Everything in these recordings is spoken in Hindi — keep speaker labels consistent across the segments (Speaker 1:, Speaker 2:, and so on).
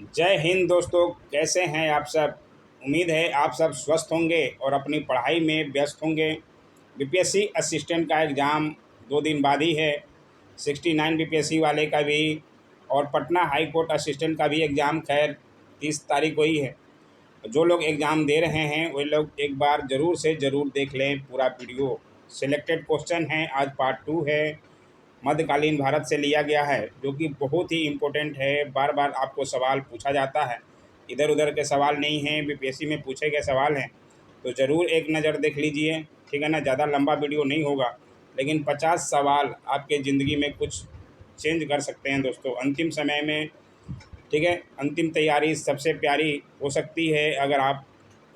Speaker 1: जय हिंद दोस्तों, कैसे हैं आप सब। उम्मीद है आप सब स्वस्थ होंगे और अपनी पढ़ाई में व्यस्त होंगे। बीपीएससी असिस्टेंट का एग्ज़ाम 2 दिन बाद ही है। 69 बीपीएससी वाले का भी और पटना हाई कोर्ट असिस्टेंट का भी एग्ज़ाम खैर 30 तारीख को ही है। जो लोग एग्ज़ाम दे रहे हैं वे लोग एक बार ज़रूर से ज़रूर देख लें पूरा वीडियो। सिलेक्टेड क्वेश्चन है, आज पार्ट 2 है। मध्यकालीन भारत से लिया गया है, जो कि बहुत ही इम्पोर्टेंट है। बार बार आपको सवाल पूछा जाता है, इधर उधर के सवाल नहीं हैं, बीपीएससी में पूछे गए सवाल हैं। तो ज़रूर एक नज़र देख लीजिए, ठीक है ना। ज़्यादा लंबा वीडियो नहीं होगा, लेकिन 50 सवाल आपके ज़िंदगी में कुछ चेंज कर सकते हैं दोस्तों, अंतिम समय में। ठीक है, अंतिम तैयारी सबसे प्यारी हो सकती है अगर आप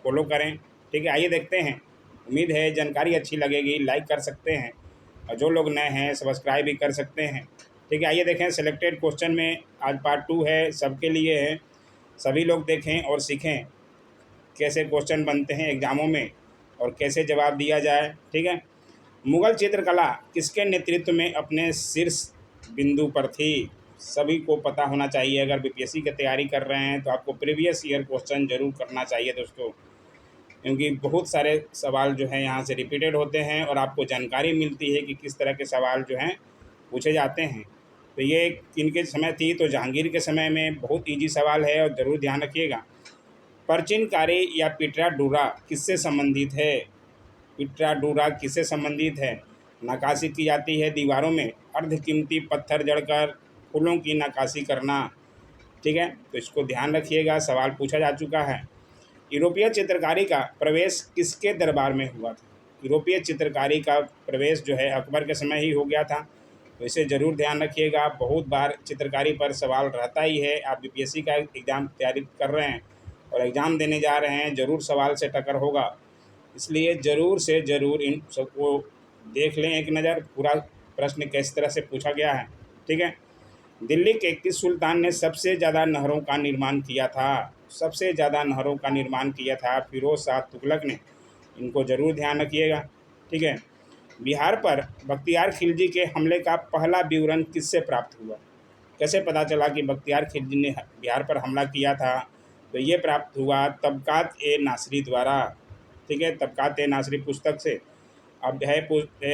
Speaker 1: फॉलो करें। ठीक है, आइए देखते हैं। उम्मीद है जानकारी अच्छी लगेगी, लाइक कर सकते हैं और जो लोग नए हैं सब्सक्राइब भी कर सकते हैं। ठीक है, आइए देखें। सिलेक्टेड क्वेश्चन में आज पार्ट 2 है, सबके लिए है। सभी लोग देखें और सीखें कैसे क्वेश्चन बनते हैं एग्ज़ामों में और कैसे जवाब दिया जाए। ठीक है, मुगल चित्रकला किसके नेतृत्व में अपने शीर्ष बिंदु पर थी। सभी को पता होना चाहिए। अगर बीपीएससी की तैयारी कर रहे हैं तो आपको प्रीवियस ईयर क्वेश्चन जरूर करना चाहिए दोस्तों, क्योंकि बहुत सारे सवाल जो हैं यहाँ से रिपीटेड होते हैं और आपको जानकारी मिलती है कि किस तरह के सवाल जो हैं पूछे जाते हैं। तो ये किनके समय थी, तो जहांगीर के समय में। बहुत इजी सवाल है और ज़रूर ध्यान रखिएगा। प्राचीनकारी या पिटराडूरा किससे संबंधित है। पिटराडूरा किससे संबंधित है। नक्काशी की जाती है दीवारों में, अर्धकीमती पत्थर जड़कर फूलों की नक्काशी करना। ठीक है, तो इसको ध्यान रखिएगा, सवाल पूछा जा चुका है। यूरोपीय चित्रकारी का प्रवेश किसके दरबार में हुआ था। यूरोपीय चित्रकारी का प्रवेश जो है अकबर के समय ही हो गया था, तो इसे ज़रूर ध्यान रखिएगा। बहुत बार चित्रकारी पर सवाल रहता ही है। आप बीपीएससी का एग्ज़ाम तैयारी कर रहे हैं और एग्ज़ाम देने जा रहे हैं, ज़रूर सवाल से टक्कर होगा। इसलिए ज़रूर से ज़रूर इन सबको देख लें एक नज़र, पूरा प्रश्न किस तरह से पूछा गया है। ठीक है, दिल्ली के किस सुल्तान ने सबसे ज़्यादा नहरों का निर्माण किया था। सबसे ज़्यादा नहरों का निर्माण किया था फिरोज शाह तुगलक ने। इनको ज़रूर ध्यान रखिएगा। ठीक है, बिहार पर बख्तियार खिलजी के हमले का पहला विवरण किससे प्राप्त हुआ। कैसे पता चला कि बख्तियार खिलजी ने बिहार पर हमला किया था, तो ये प्राप्त हुआ तबकात ए नासरी द्वारा। ठीक है, तबकात ए नासरी पुस्तक से। अब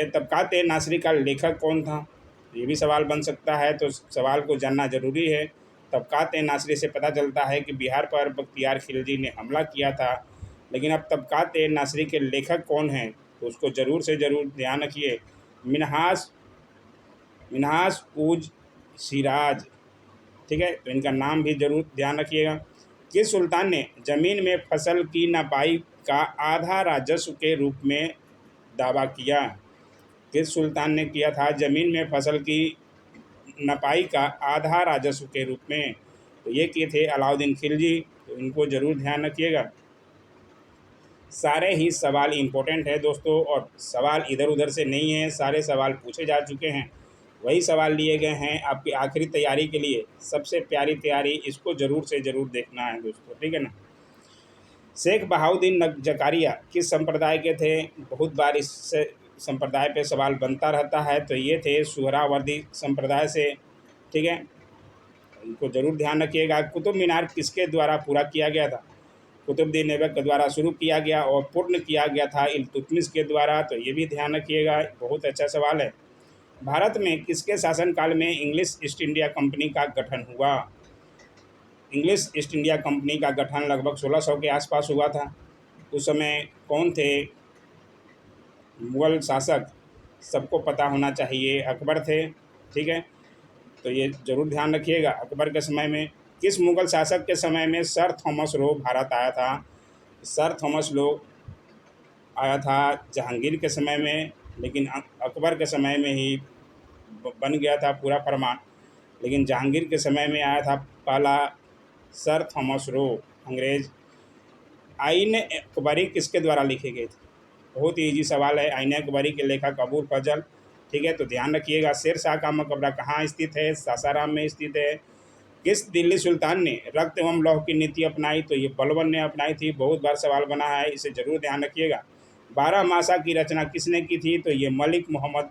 Speaker 1: तबकात ए नासरी का लेखक कौन था, ये भी सवाल बन सकता है, तो सवाल को जानना ज़रूरी है। तबकात ए नासरी से पता चलता है कि बिहार पर बख्तियार खिलजी ने हमला किया था, लेकिन अब तबकात ए नासरी के लेखक कौन हैं, तो उसको ज़रूर से ज़रूर ध्यान रखिए। मिन्हाज मिन्हाज उज सिराज। ठीक है, तो इनका नाम भी जरूर ध्यान रखिएगा। किस सुल्तान ने ज़मीन में फसल की नपाई का आधा राजस्व के रूप में दावा किया। किस सुल्तान ने किया था ज़मीन में फसल की नपाई का आधा राजस्व के रूप में, तो ये किए थे अलाउद्दीन खिलजी। तो इनको ज़रूर ध्यान रखिएगा। सारे ही सवाल इम्पोर्टेंट है दोस्तों, और सवाल इधर उधर से नहीं है, सारे सवाल पूछे जा चुके हैं, वही सवाल लिए गए हैं आपकी आखिरी तैयारी के लिए। सबसे प्यारी तैयारी, इसको ज़रूर से ज़रूर देखना है दोस्तों। ठीक है ना। शेख बहाउद्दीन जकारिया किस संप्रदाय के थे। बहुत बार इस संप्रदाय पे सवाल बनता रहता है, तो ये थे सुहरावर्दी संप्रदाय से। ठीक है, इनको ज़रूर ध्यान रखिएगा। कुतुब मीनार किसके द्वारा पूरा किया गया था। कुतुबुद्दीन ऐबक के द्वारा शुरू किया गया और पूर्ण किया गया था इल्तुतमिश के द्वारा, तो ये भी ध्यान रखिएगा। बहुत अच्छा सवाल है। भारत में किसके शासनकाल में इंग्लिश ईस्ट इंडिया कंपनी का गठन हुआ। इंग्लिश ईस्ट इंडिया कंपनी का गठन लगभग 1600 के आसपास हुआ था। उस समय कौन थे मुग़ल शासक, सबको पता होना चाहिए, अकबर थे। ठीक है, तो ये ज़रूर ध्यान रखिएगा। अकबर के समय में किस मुग़ल शासक के समय में सर थॉमस रो भारत आया था। सर थॉमस लो आया था जहांगीर के समय में, लेकिन अकबर के समय में ही बन गया था पूरा फरमान, लेकिन जहांगीर के समय में आया था पहला सर थॉमस रो अंग्रेज़। आईन अकबरी किसके द्वारा लिखे गए थे। बहुत ही ईजी सवाल है। आईन अकबरी के लेखक अबूल फजल। ठीक है, तो ध्यान रखिएगा। शेर शाह का मकबरा कहाँ स्थित है। सासाराम में स्थित है। किस दिल्ली सुल्तान ने रक्त एवं लौह की नीति अपनाई, तो ये बलबन ने अपनाई थी। बहुत बार सवाल बना है, इसे ज़रूर ध्यान रखिएगा। 12 मासा की रचना किसने की थी, तो ये मलिक मोहम्मद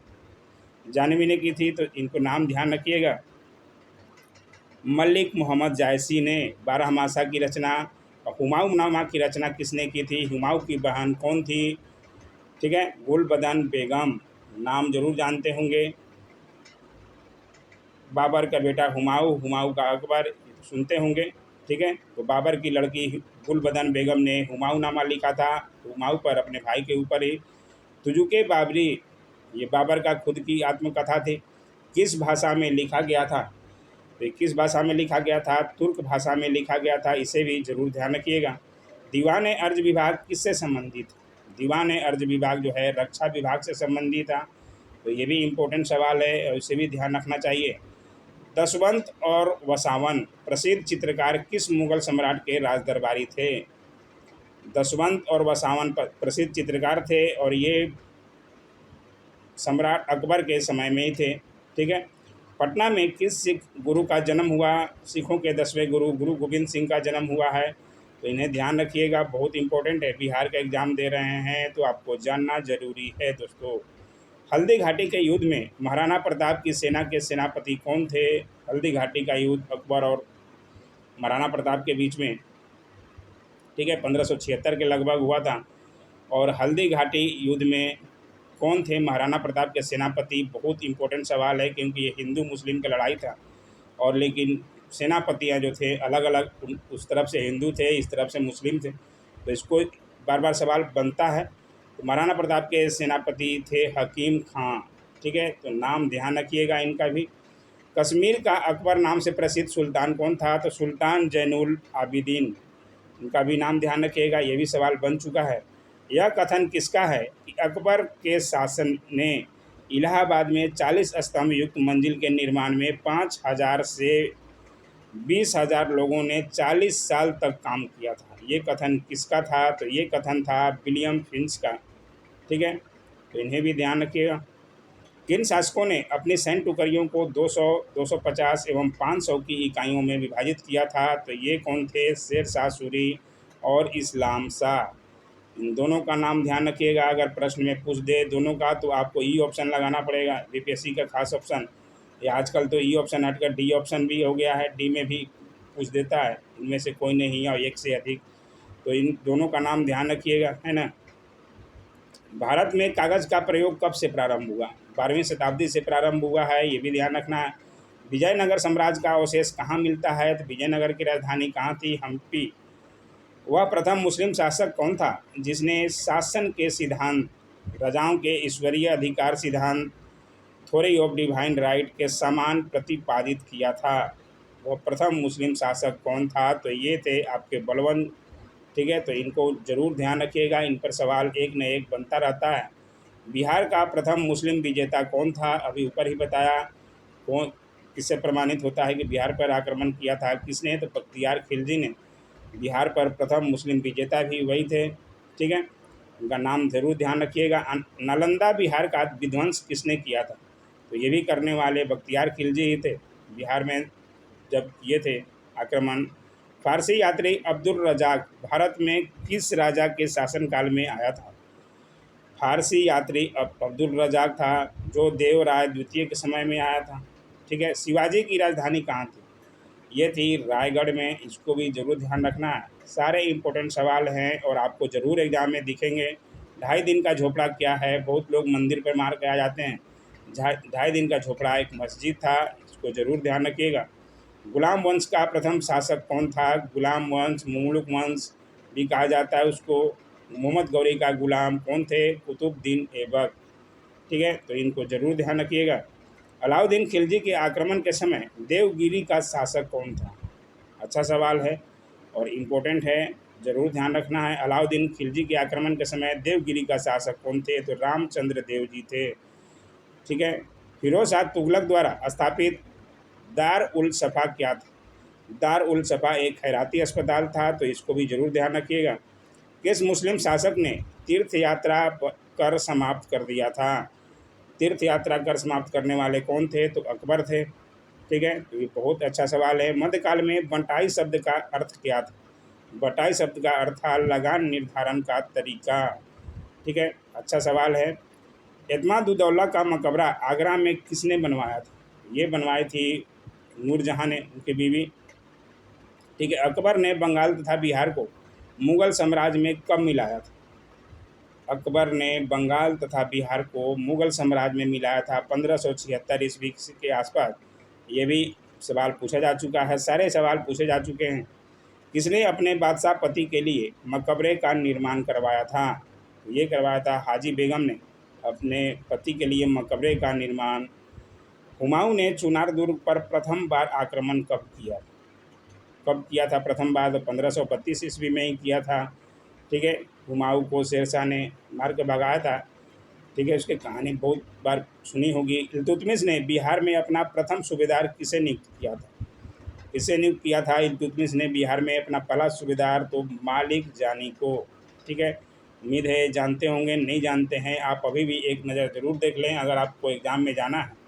Speaker 1: जानवी ने की थी, तो इनको नाम ध्यान रखिएगा। मलिक मोहम्मद जायसी ने बारहमासा की रचना और हुमायूंनामा की रचना किसने की थी? हुमायूं की बहन कौन थी? ठीक है, गुलबदन बेगम, नाम जरूर जानते होंगे। बाबर का बेटा हुमायूं, हुमायूं का अकबर, ये तो सुनते होंगे। ठीक है, तो बाबर की लड़की गुलबदन बेगम ने हुमायूंनामा लिखा था हुमायूं पर, अपने भाई के ऊपर ही। तुजुके बाबरी, ये बाबर का खुद की आत्मकथा थी। किस भाषा में लिखा गया था? तो ये किस भाषा में लिखा गया था? तुर्क भाषा में लिखा गया था, इसे भी जरूर ध्यान रखिएगा। दीवान अर्ज विभाग किससे संबंधित? दीवान अर्ज विभाग जो है रक्षा विभाग से संबंधित था। तो ये भी इम्पोर्टेंट सवाल है और इसे भी ध्यान रखना चाहिए। दशवंत और वसावन प्रसिद्ध चित्रकार किस मुगल सम्राट के राज दरबारी थे? दशवंत और वसावन प्रसिद्ध चित्रकार थे और ये सम्राट अकबर के समय में ही थे। ठीक है, पटना में किस सिख गुरु का जन्म हुआ? सिखों के 10वें गुरु गुरु गोविंद सिंह का जन्म हुआ है। तो इन्हें ध्यान रखिएगा, बहुत इंपॉर्टेंट है। बिहार का एग्जाम दे रहे हैं तो आपको जानना जरूरी है दोस्तों। हल्दी घाटी के युद्ध में महाराणा प्रताप की सेना के सेनापति कौन थे? हल्दी घाटी का युद्ध अकबर और महाराणा प्रताप के बीच में, ठीक है, 1576 के लगभग हुआ था। और हल्दी घाटी युद्ध में कौन थे महाराणा प्रताप के सेनापति? बहुत इंपॉर्टेंट सवाल है क्योंकि ये हिंदू मुस्लिम की लड़ाई था, और लेकिन सेनापतियाँ जो थे अलग अलग, उस तरफ से हिंदू थे, इस तरफ से मुस्लिम थे, तो इसको बार बार सवाल बनता है। तो महाराणा प्रताप के सेनापति थे हकीम खां। ठीक है, तो नाम ध्यान रखिएगा इनका भी। कश्मीर का अकबर नाम से प्रसिद्ध सुल्तान कौन था? तो सुल्तान जैनुल आबिदीन, इनका भी नाम ध्यान रखिएगा, ये भी सवाल बन चुका है। यह कथन किसका है कि अकबर के शासन ने इलाहाबाद में 40 स्तंभ युक्त मंजिल के निर्माण में 5,000 से 20,000 लोगों ने 40 साल तक काम किया था? ये कथन किसका था? तो ये कथन था विलियम फिंच का। ठीक है, तो इन्हें भी ध्यान रखिएगा। किन शासकों ने अपनी सैन्य टुकड़ियों को 200, 250 एवं 500 की इकाइयों में विभाजित किया था? तो ये कौन थे? शेर शाह सूरी और इस्लाम शाह। इन दोनों का नाम ध्यान रखिएगा। अगर प्रश्न में पूछ दे दोनों का तो आपको ई ऑप्शन लगाना पड़ेगा, बीपीएससी का खास ऑप्शन। या आजकल तो ई ऑप्शन हटकर डी ऑप्शन भी हो गया है, डी में भी पूछ देता है, इनमें से कोई नहीं और एक से अधिक। तो इन दोनों का नाम ध्यान रखिएगा, है ना। भारत में कागज़ का प्रयोग कब से प्रारंभ हुआ? 12वीं शताब्दी से प्रारंभ हुआ है, ये भी ध्यान रखना है। विजयनगर साम्राज्य का अवशेष कहाँ मिलता है? तो विजयनगर की राजधानी कहाँ थी? हम्पी। वह प्रथम मुस्लिम शासक कौन था जिसने शासन के सिद्धांत, राजाओं के ईश्वरीय अधिकार सिद्धांत, थ्योरी ऑफ डिवाइन राइट के समान प्रतिपादित किया था? वह प्रथम मुस्लिम शासक कौन था? तो ये थे आपके बलवंत। ठीक है, तो इनको जरूर ध्यान रखिएगा, इन पर सवाल एक न एक बनता रहता है। बिहार का प्रथम मुस्लिम विजेता कौन था? अभी ऊपर ही बताया। कौन, किससे प्रमाणित होता है कि बिहार पर आक्रमण किया था? किसने? तो बख्तियार खिलजी ने। बिहार पर प्रथम मुस्लिम विजेता भी वही थे। ठीक है, उनका नाम जरूर ध्यान रखिएगा। नालंदा बिहार का विध्वंस किसने किया था? तो ये भी करने वाले बख्तियार खिलजी ही थे, बिहार में जब ये थे आक्रमण। फारसी यात्री अब्दुल रजाक भारत में किस राजा के शासनकाल में आया था? फारसी यात्री अब्दुल रजाक था जो देवराय द्वितीय के समय में आया था। ठीक है, शिवाजी की राजधानी कहाँ थी? ये थी रायगढ़ में, इसको भी जरूर ध्यान रखना है। सारे इम्पोर्टेंट सवाल हैं और आपको ज़रूर एग्जाम में दिखेंगे। 2.5 दिन का झोपड़ा क्या है? बहुत लोग मंदिर पर मार के आ जाते हैं। 2.5 दिन का झोपड़ा एक मस्जिद था, इसको ज़रूर ध्यान रखिएगा। गुलाम वंश का प्रथम शासक कौन था? गुलाम वंश, मुगलक वंश भी कहा जाता है उसको। मोहम्मद गौरी का गुलाम कौन थे? कुतुबुद्दीन ऐबक। ठीक है, तो इनको जरूर ध्यान रखिएगा। अलाउद्दीन खिलजी के आक्रमण के समय देवगिरी का शासक कौन था? अच्छा सवाल है और इम्पोर्टेंट है, जरूर ध्यान रखना है। अलाउद्दीन खिलजी के आक्रमण के समय देवगिरी का शासक कौन थे? तो रामचंद्र देव जी थे। ठीक है, फिरोज शाह तुगलक द्वारा स्थापित दार उल सफ़ा क्या था? दार उल सफ़ा एक खैराती अस्पताल था, तो इसको भी जरूर ध्यान रखिएगा। किस मुस्लिम शासक ने तीर्थ यात्रा कर समाप्त कर दिया था? तीर्थ यात्रा कर समाप्त करने वाले कौन थे? तो अकबर थे। ठीक है, तो ये बहुत अच्छा सवाल है। मध्यकाल में बंटाई शब्द का अर्थ क्या था? बंटाई शब्द का अर्थ था लगान निर्धारण का तरीका। ठीक है, अच्छा सवाल है। एतमादुद्दौला का मकबरा आगरा में किसने बनवाया था? ये बनवाई थी नूरजहाँ ने, उनकी बीवी। ठीक है, अकबर ने बंगाल तथा बिहार को मुग़ल साम्राज्य में कब मिलाया था? अकबर ने बंगाल तथा बिहार को मुग़ल साम्राज्य में मिलाया था 1576 ईस्वी के आसपास। ये भी सवाल पूछा जा चुका है, सारे सवाल पूछे जा चुके हैं। किसने अपने बादशाह पति के लिए मकबरे का निर्माण करवाया था? ये करवाया था हाजी बेगम ने अपने पति के लिए मकबरे का निर्माण। हुमायूं ने चुनार दुर्ग पर प्रथम बार आक्रमण कब किया था? प्रथम बार 1532 ईस्वी में ही किया था। ठीक है, हुमायूं को शेरशाह ने मार के भगाया था। ठीक है, उसकी कहानी बहुत बार सुनी होगी। इल्तुतमिश ने बिहार में अपना प्रथम सूबेदार किसे नियुक्त किया था? किसे नियुक्त किया था इल्तुतमिश ने बिहार में अपना पहला सूबेदार? तो मालिक जानी को। ठीक है, उम्मीद है जानते होंगे, नहीं जानते हैं आप अभी भी एक नज़र ज़रूर देख लें अगर आपको एग्ज़ाम में जाना है।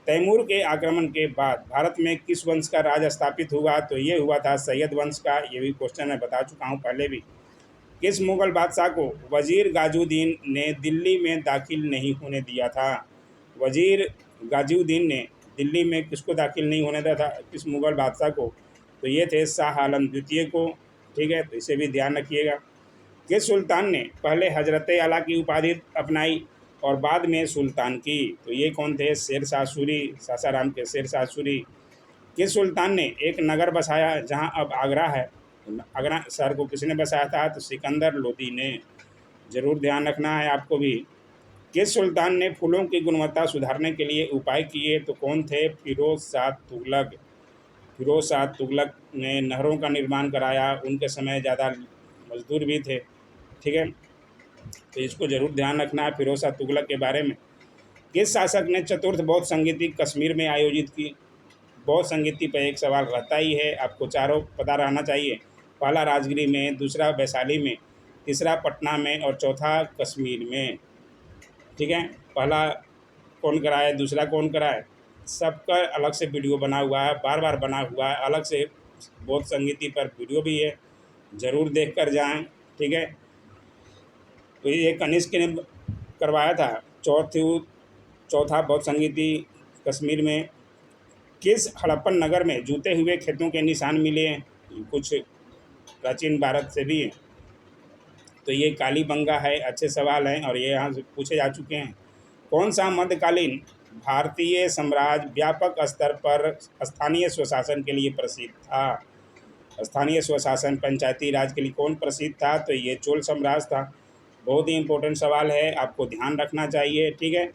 Speaker 1: तैमूर के आक्रमण के बाद भारत में किस वंश का राज स्थापित हुआ? तो ये हुआ था सैयद वंश का। ये भी क्वेश्चन मैं बता चुका हूँ पहले भी। किस मुग़ल बादशाह को वज़ीर गाजुद्दीन ने दिल्ली में दाखिल नहीं होने दिया था? वज़ीर गाजुद्दीन ने दिल्ली में किसको दाखिल नहीं होने दिया था? किस मुग़ल बादशाह को? तो ये थे शाह आलम द्वितीय को। ठीक है, तो इसे भी ध्यान रखिएगा। किस सुल्तान ने पहले हजरत आला की उपाधि अपनाई और बाद में सुल्तान की? तो ये कौन थे? शेरशाह सूरी, सासाराम के शेरशाह सूरी। किस सुल्तान ने एक नगर बसाया जहां अब आगरा है? आगरा शहर को किसने बसाया था? तो सिकंदर लोदी ने। ज़रूर ध्यान रखना है आपको भी। किस सुल्तान ने फूलों की गुणवत्ता सुधारने के लिए उपाय किए? तो कौन थे? फिरोज शाह तुगलक। फिरोज शाह तुगलक ने नहरों का निर्माण कराया, उनके समय ज़्यादा मजदूर भी थे। ठीक है, तो इसको ज़रूर ध्यान रखना है फिरोज शाह तुगलक के बारे में। किस शासक ने चतुर्थ बौद्ध संगीति कश्मीर में आयोजित की? बौद्ध संगीति पर एक सवाल रहता ही है, आपको चारों पता रहना चाहिए। पहला राजगिरी में, दूसरा वैशाली में, तीसरा पटना में और चौथा कश्मीर में। ठीक है, पहला कौन कराए, दूसरा कौन कराए, सबका अलग से वीडियो बना हुआ है, बार बार बना हुआ है अलग से। बौद्ध संगीति पर वीडियो भी है, ज़रूर देख कर जाएँ। ठीक है, तो ये कनिष्क ने करवाया था चौथा बौद्ध संगीति कश्मीर में। किस हड़प्पन नगर में जूते हुए खेतों के निशान मिले हैं? कुछ प्राचीन भारत से भी है, तो ये कालीबंगा है। अच्छे सवाल हैं और ये यहाँ से पूछे जा चुके हैं। कौन सा मध्यकालीन भारतीय साम्राज्य व्यापक स्तर पर स्थानीय स्वशासन के लिए प्रसिद्ध था? स्थानीय स्वशासन पंचायती राज के लिए कौन प्रसिद्ध था? तो ये चोल साम्राज्य था। बहुत ही इम्पोर्टेंट सवाल है, आपको ध्यान रखना चाहिए। ठीक है,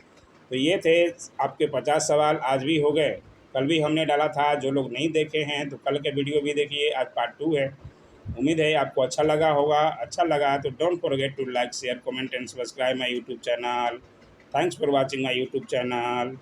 Speaker 1: तो ये थे आपके 50 सवाल, आज भी हो गए। कल भी हमने डाला था, जो लोग नहीं देखे हैं तो कल के वीडियो भी देखिए, आज पार्ट 2 है। उम्मीद है आपको अच्छा लगा होगा। अच्छा लगा तो don't forget to like, share, comment and subscribe my YouTube channel. Thanks for watching my YouTube channel.